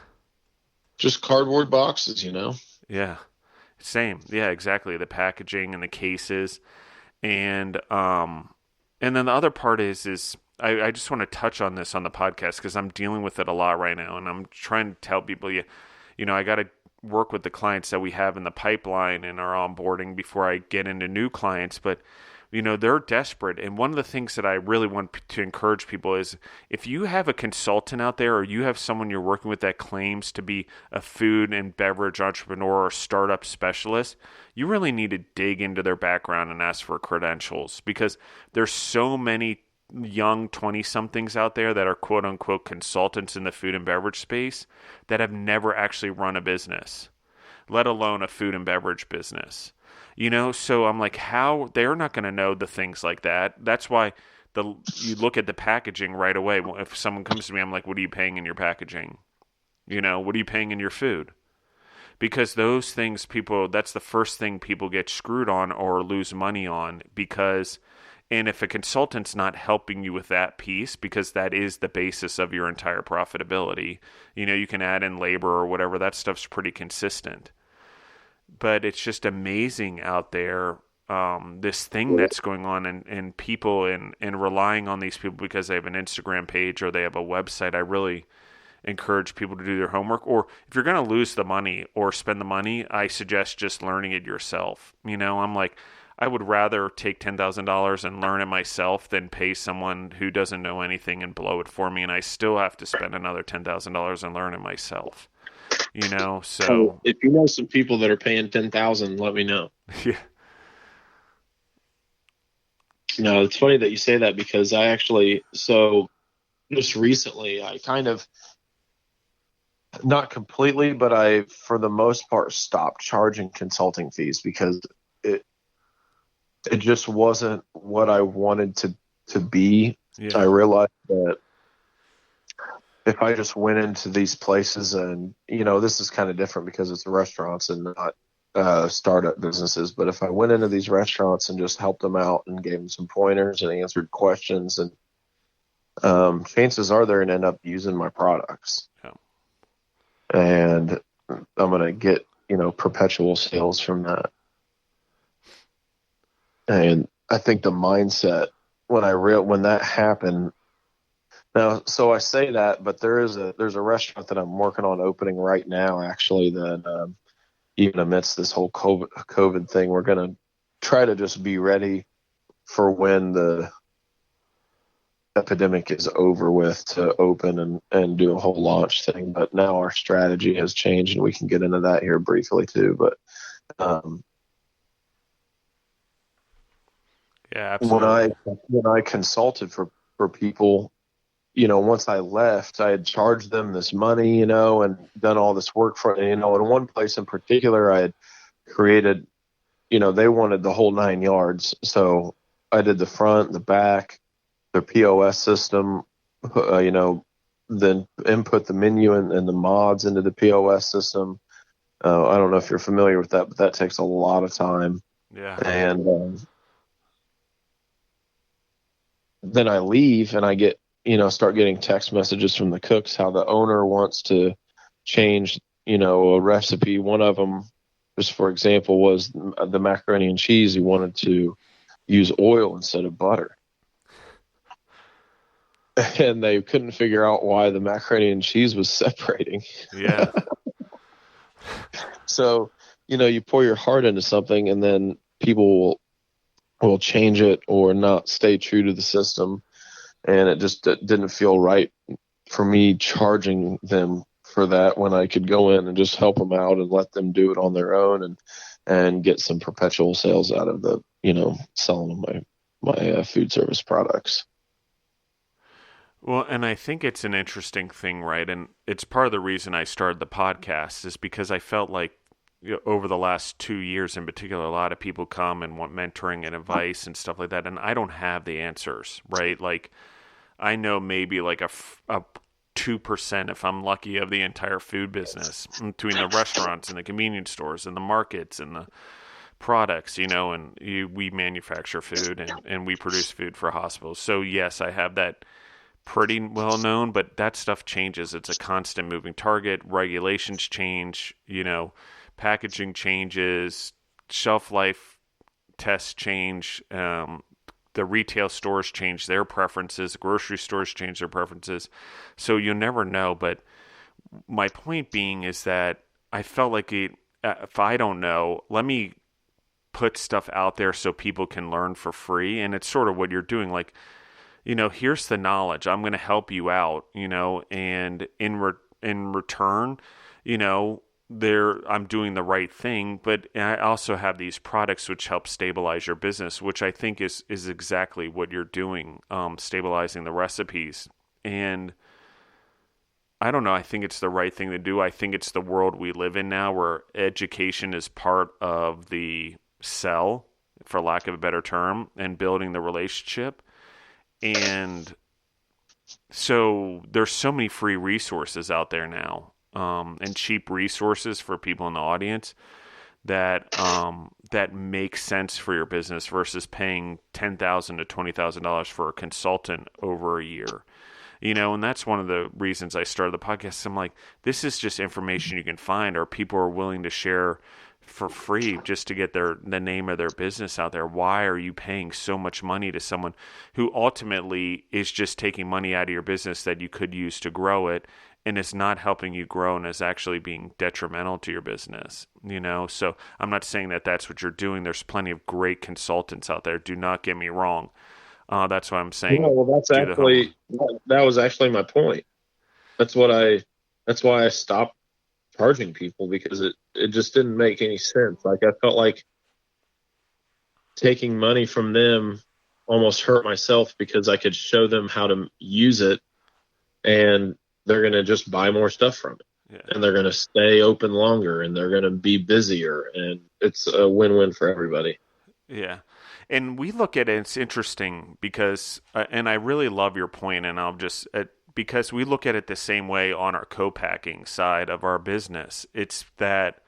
Just cardboard boxes, Yeah. Same. Yeah, exactly. The packaging and the cases. And then the other part is I just want to touch on this on the podcast because I'm dealing with it a lot right now, and I'm trying to tell people, I got to work with the clients that we have in the pipeline and are onboarding before I get into new clients. But they're desperate. And one of the things that I really want to encourage people is if you have a consultant out there or you have someone you're working with that claims to be a food and beverage entrepreneur or startup specialist, you really need to dig into their background and ask for credentials, because there's so many young 20-somethings out there that are quote-unquote consultants in the food and beverage space that have never actually run a business, let alone a food and beverage business. So I'm like, how they're not going to know the things like that. That's why you look at the packaging right away. If someone comes to me, I'm like, what are you paying in your packaging? What are you paying in your food? Because those things that's the first thing people get screwed on or lose money on, and if a consultant's not helping you with that piece, because that is the basis of your entire profitability, you can add in labor or whatever, that stuff's pretty consistent. But it's just amazing out there, this thing that's going on, and people and relying on these people because they have an Instagram page or they have a website. I really encourage people to do their homework. Or if you're going to lose the money or spend the money, I suggest just learning it yourself. I'm like, I would rather take $10,000 and learn it myself than pay someone who doesn't know anything and blow it for me, and I still have to spend another $10,000 and learn it myself. So if you know some people that are paying $10,000, let me know. Yeah. No, it's funny that you say that, because I actually, just recently, I kind of, not completely, but I, for the most part, stopped charging consulting fees because it just wasn't what I wanted to be. Yeah. I realized that if I just went into these places and, this is kind of different because it's restaurants and not startup businesses. But if I went into these restaurants and just helped them out and gave them some pointers and answered questions, and chances are they're going to end up using my products. Yeah. And I'm going to get, perpetual sales from that. And I think the mindset when that happened. Now, so I say that, but there's a restaurant that I'm working on opening right now, actually, that even amidst this whole COVID thing, we're going to try to just be ready for when the epidemic is over with to open and do a whole launch thing. But now our strategy has changed, and we can get into that here briefly too. But yeah, absolutely. When I consulted for people, once I left, I had charged them this money, and done all this work for it. In one place in particular, I had created, they wanted the whole 9 yards. So I did the front, the back, their POS system, then input the menu and the mods into the POS system. I don't know if you're familiar with that, but that takes a lot of time. Yeah. And then I leave and I get, start getting text messages from the cooks, how the owner wants to change, a recipe. One of them, just for example, was the macaroni and cheese. He wanted to use oil instead of butter. And they couldn't figure out why the macaroni and cheese was separating. Yeah. So, you pour your heart into something and then people will change it or not stay true to the system. And it just didn't feel right for me charging them for that when I could go in and just help them out and let them do it on their own and get some perpetual sales out of the, selling my food service products. Well, and I think it's an interesting thing, right? And it's part of the reason I started the podcast is because I felt like over the last 2 years in particular, a lot of people come and want mentoring and advice and stuff like that. And I don't have the answers, right? Like I know maybe like a 2%, if I'm lucky, of the entire food business between the restaurants and the convenience stores and the markets and the products, and we manufacture food and we produce food for hospitals. So yes, I have that pretty well known, but that stuff changes. It's a constant moving target. Regulations change, packaging changes, shelf life tests change, the retail stores change their preferences, the grocery stores change their preferences. So you'll never know. But my point being is that I felt like if I don't know, let me put stuff out there so people can learn for free. And it's sort of what you're doing. Like, here's the knowledge. I'm going to help you out, and in return, I'm doing the right thing, but I also have these products which help stabilize your business, which I think is exactly what you're doing, stabilizing the recipes. And I don't know, I think it's the right thing to do. I think it's the world we live in now where education is part of the sell, for lack of a better term, and building the relationship. And so there's so many free resources out there now, and cheap resources for people in the audience that make sense for your business versus paying $10,000 to $20,000 for a consultant over a year. And that's one of the reasons I started the podcast. I'm like, this is just information you can find, or people are willing to share for free just to get the name of their business out there. Why are you paying so much money to someone who ultimately is just taking money out of your business that you could use to grow it, and is not helping you grow and is actually being detrimental to your business? So I'm not saying that that's what you're doing. There's plenty of great consultants out there. Do not get me wrong. That's why I'm saying. No, well, that was actually my point. That's why I stopped charging people, because it just didn't make any sense. Like I felt like taking money from them almost hurt myself, because I could show them how to use it and they're going to just buy more stuff from it. Yeah. And they're going to stay open longer and they're going to be busier, and it's a win-win for everybody. Yeah. And we look at it, it's interesting because, and I really love your point, and I'll just, because we look at it the same way on our co-packing side of our business. It's that,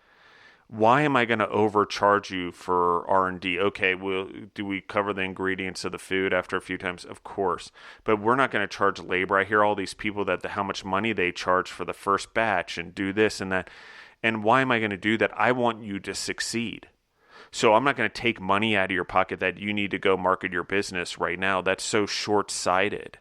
why am I going to overcharge you for R&D? Okay, do we cover the ingredients of the food after a few times? Of course. But we're not going to charge labor. I hear all these people how much money they charge for the first batch and do this and that. And why am I going to do that? I want you to succeed. So I'm not going to take money out of your pocket that you need to go market your business right now. That's so short-sighted.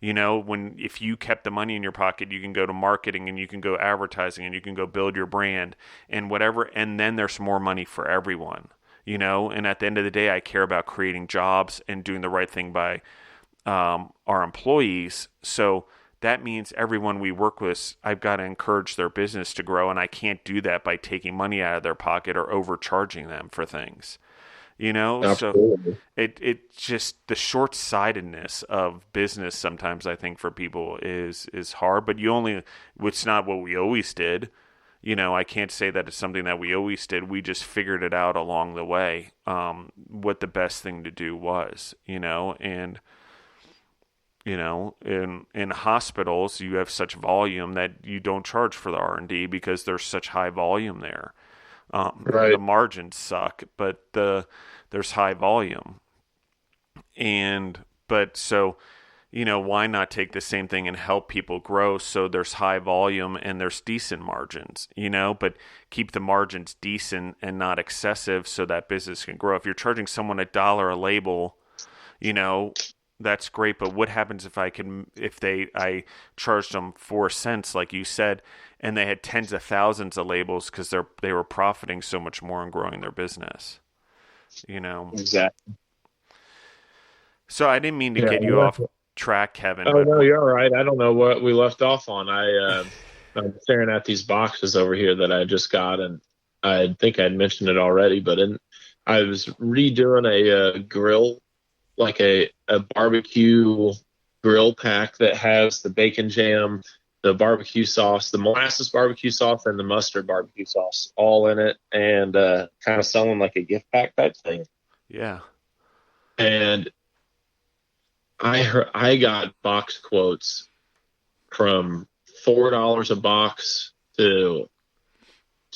If you kept the money in your pocket, you can go to marketing and you can go advertising and you can go build your brand and whatever. And then there's more money for everyone, and at the end of the day, I care about creating jobs and doing the right thing by our employees. So that means everyone we work with, I've got to encourage their business to grow. And I can't do that by taking money out of their pocket or overcharging them for things. Absolutely. So it just, the short-sightedness of business sometimes, I think, for people is hard, but it's not what we always did. I can't say that it's something that we always did. We just figured it out along the way, what the best thing to do was, and in hospitals, you have such volume that you don't charge for the R&D because there's such high volume there. Right. The margins suck, but there's high volume. So why not take the same thing and help people grow so there's high volume and there's decent margins, but keep the margins decent and not excessive so that business can grow. If you're charging someone $1 a label, that's great. But what happens if I charged them 4 cents, like you said, and they had tens of thousands of labels because they were profiting so much more and growing their business, Exactly. So I didn't mean to Yeah. get you off track, Kevin, Oh but no, you're all right. I don't know what we left off on. I'm staring at these boxes over here that I just got, and I think I'd mentioned it already, but I was redoing a grill, like a barbecue grill pack that has the bacon jam, the barbecue sauce, the molasses barbecue sauce, and the mustard barbecue sauce all in it, and kind of selling like a gift pack type thing. yeah. And I got box quotes from $4 a box to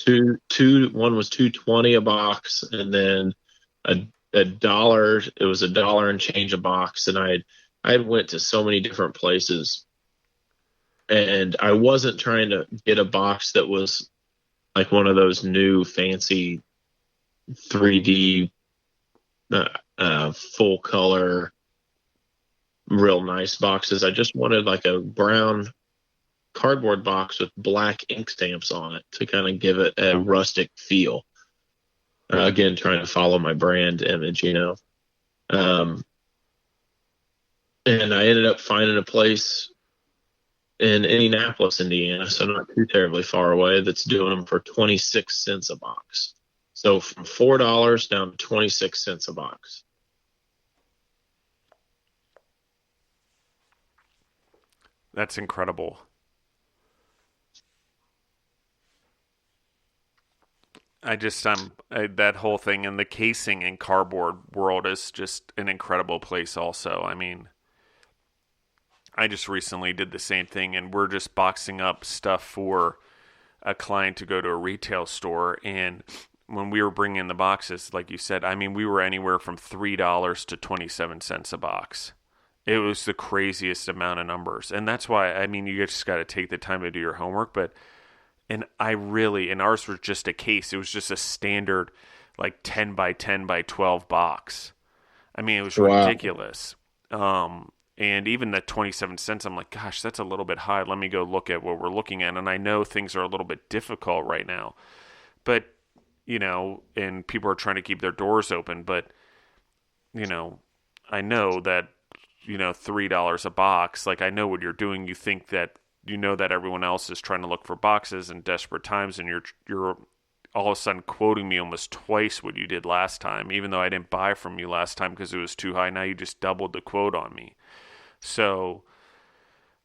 one was $2.20 a box, and then a dollar. It was $1 and change a box, and I went to so many different places, and I wasn't trying to get a box that was like one of those new fancy 3D full color real nice boxes. I just wanted like a brown cardboard box with black ink stamps on it to kind of give it a rustic feel. Again, trying to follow my brand image, and I ended up finding a place in Indianapolis, Indiana, so not too terribly far away, that's doing them for 26 cents a box. So from $4 down to 26 cents a box. That's incredible. That whole thing in the casing and cardboard world is just an incredible place also. I mean, I just recently did the same thing, and we're just boxing up stuff for a client to go to a retail store. And when we were bringing in the boxes, like you said, I mean, we were anywhere from $3 to 27 cents a box. It was the craziest amount of numbers. And that's why, I mean, you just got to take the time to do your homework. And ours was just a case. It was just a standard, like 10 by 10 by 12 box. I mean, it was ridiculous. And even the 27 cents, I'm like, gosh, that's a little bit high. Let me go look at what we're looking at. And I know things are a little bit difficult right now. But, and people are trying to keep their doors open. But, I know that, $3 a box, like I know what you're doing. You think that, that everyone else is trying to look for boxes in desperate times. And you're all of a sudden quoting me almost twice what you did last time, even though I didn't buy from you last time because it was too high. Now you just doubled the quote on me. So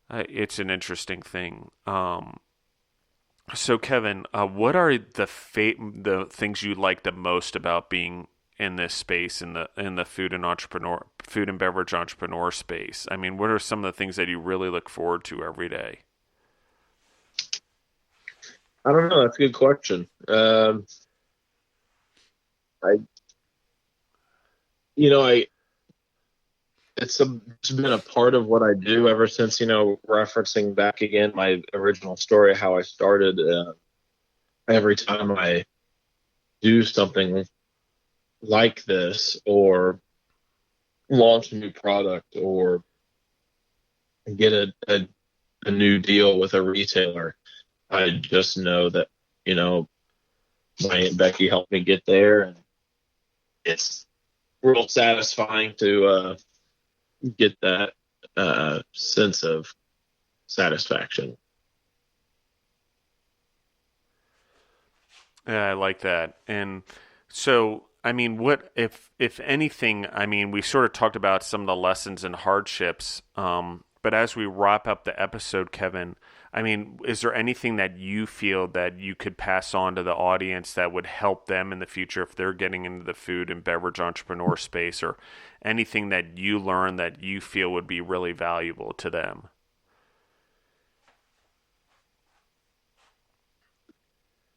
it's an interesting thing. So Kevin, what are the things you like the most about being in this space in the food and beverage entrepreneur space? I mean, what are some of the things that you really look forward to every day? I don't know. That's a good question. I, you know, I it's been a part of what I do ever since, referencing back again my original story, how I started. Every time I do something like this, or launch a new product, or get a new deal with a retailer, I just know that, my Aunt Becky helped me get there, and it's real satisfying to get that sense of satisfaction. Yeah, I like that. And so, I mean, what if anything? I mean, we sort of talked about some of the lessons and hardships. But as we wrap up the episode, Kevin, I mean, is there anything that you feel that you could pass on to the audience that would help them in the future if they're getting into the food and beverage entrepreneur space, or anything that you learned that you feel would be really valuable to them?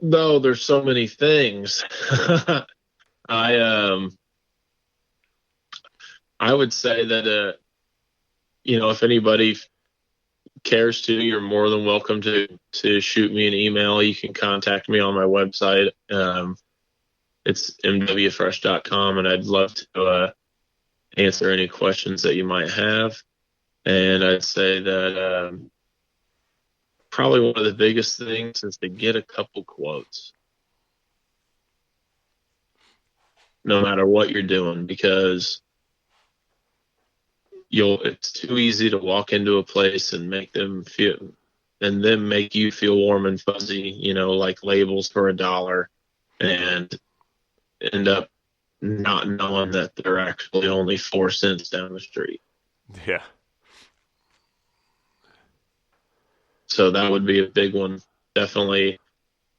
Though there's so many things, I I would say that if anybody cares to, you're more than welcome to shoot me an email. You can contact me on my website. It's mwfresh.com, and I'd love to answer any questions that you might have. And I'd say that probably one of the biggest things is to get a couple quotes, no matter what you're doing, because it's too easy to walk into a place and make them feel, and then make you feel warm and fuzzy, like labels for $1, and end up not knowing that they're actually only 4 cents down the street. Yeah. So that would be a big one. Definitely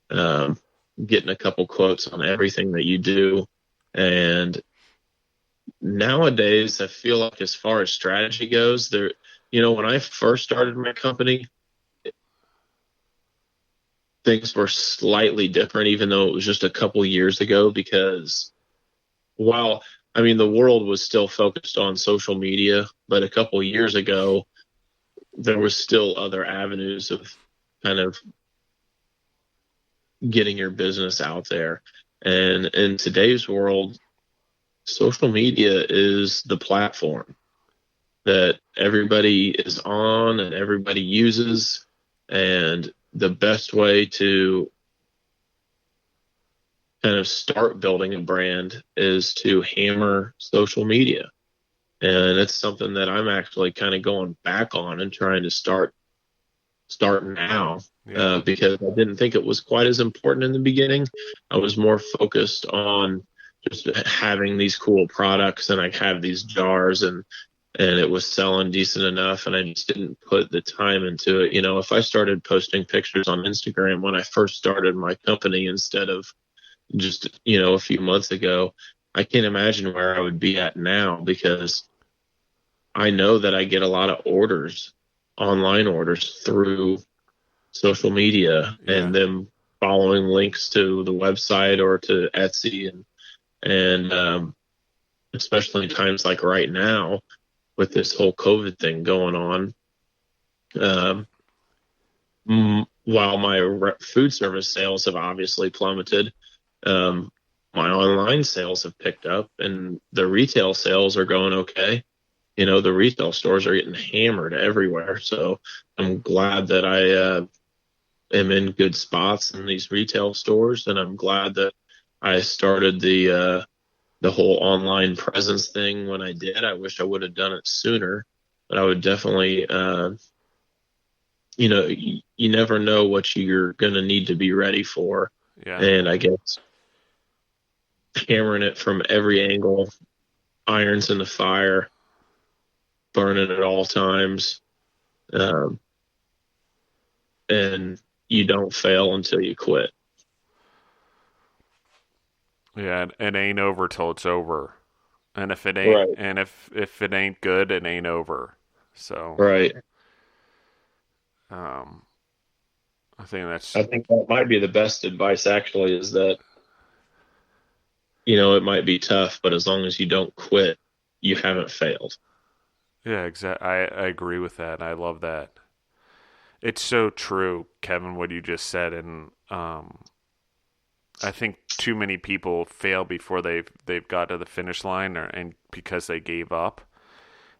getting a couple quotes on everything that you do. And nowadays, I feel like as far as strategy goes, when I first started my company, things were slightly different, even though it was just a couple years ago, because the world was still focused on social media, but a couple years ago, there was still other avenues of kind of getting your business out there. And in today's world, social media is the platform that everybody is on and everybody uses. And the best way to kind of start building a brand is to hammer social media. And it's something that I'm actually kind of going back on and trying to start now. Yeah. Because I didn't think it was quite as important in the beginning. I was more focused on just having these cool products, and I have these jars, and it was selling decent enough, and I just didn't put the time into it. If I started posting pictures on Instagram when I first started my company instead of just, a few months ago, I can't imagine where I would be at now, because I know that I get a lot of online orders through social media, and them following links to the website or to Etsy, and especially in times like right now with this whole COVID thing going on. While my food service sales have obviously plummeted, my online sales have picked up, and the retail sales are going okay. The retail stores are getting hammered everywhere. So I'm glad that I am in good spots in these retail stores, and I'm glad that I started the whole online presence thing when I did. I wish I would have done it sooner, but I would definitely, you never know what you're going to need to be ready for. Yeah. And I guess hammering it from every angle, irons in the fire, burning at all times, and you don't fail until you quit. Yeah, it ain't over till it's over, and if it ain't, Right. and if it ain't good, it ain't over. So, Right. I think I think that might be the best advice, actually, is that, it might be tough, but as long as you don't quit, you haven't failed. yeah, exactly. I agree with that. I love that. It's so true, Kevin, what you just said, and I think too many people fail before they've got to the finish line, and because they gave up.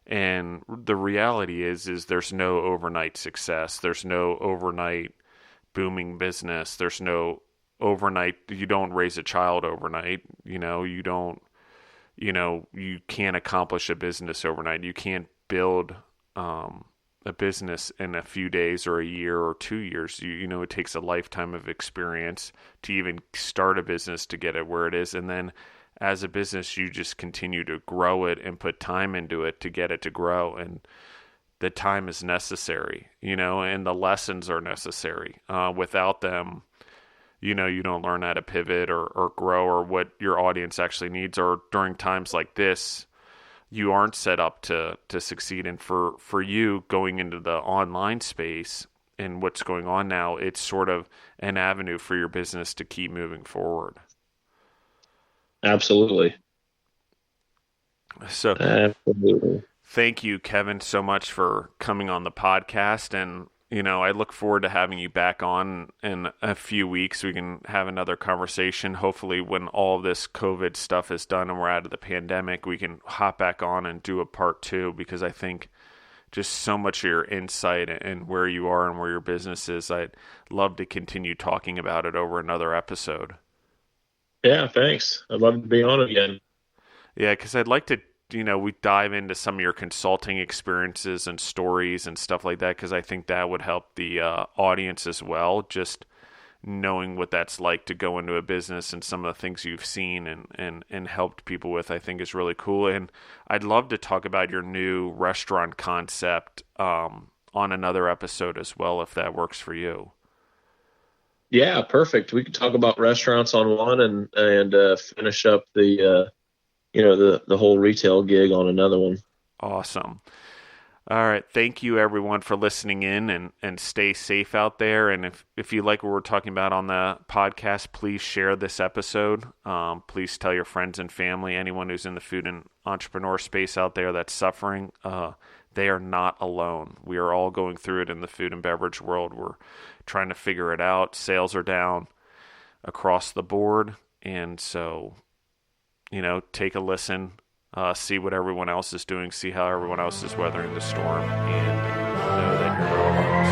And the reality is there's no overnight success. There's no overnight booming business. There's no overnight. You don't raise a child overnight. You don't. You can't accomplish a business overnight. You can't build a business in a few days or a year or 2 years. It takes a lifetime of experience to even start a business to get it where it is. And then as a business, you just continue to grow it and put time into it to get it to grow. And the time is necessary, and the lessons are necessary. Without them, you don't learn how to pivot or grow or what your audience actually needs. Or during times like this, you aren't set up to succeed. And for you going into the online space and what's going on now, it's sort of an avenue for your business to keep moving forward. Absolutely. So Absolutely. thank you, Kevin, so much for coming on the podcast. And, I look forward to having you back on in a few weeks. We can have another conversation. Hopefully, when all this COVID stuff is done and we're out of the pandemic, we can hop back on and do a part two, because I think just so much of your insight and where you are and where your business is, I'd love to continue talking about it over another episode. Yeah, thanks. I'd love to be on again. Yeah, because I'd like to, we dive into some of your consulting experiences and stories and stuff like that, because I think that would help the audience as well. Just knowing what that's like to go into a business and some of the things you've seen and helped people with, I think is really cool. And I'd love to talk about your new restaurant concept on another episode as well, if that works for you. Yeah, perfect. We could talk about restaurants on one and finish up the whole retail gig on another one. Awesome. All right. Thank you, everyone, for listening in, and stay safe out there. And if you like what we're talking about on the podcast, please share this episode. Please tell your friends and family, anyone who's in the food and entrepreneur space out there that's suffering. They are not alone. We are all going through it in the food and beverage world. We're trying to figure it out. Sales are down across the board. And so, take a listen. See what everyone else is doing, see how everyone else is weathering the storm, and know that you're not alone.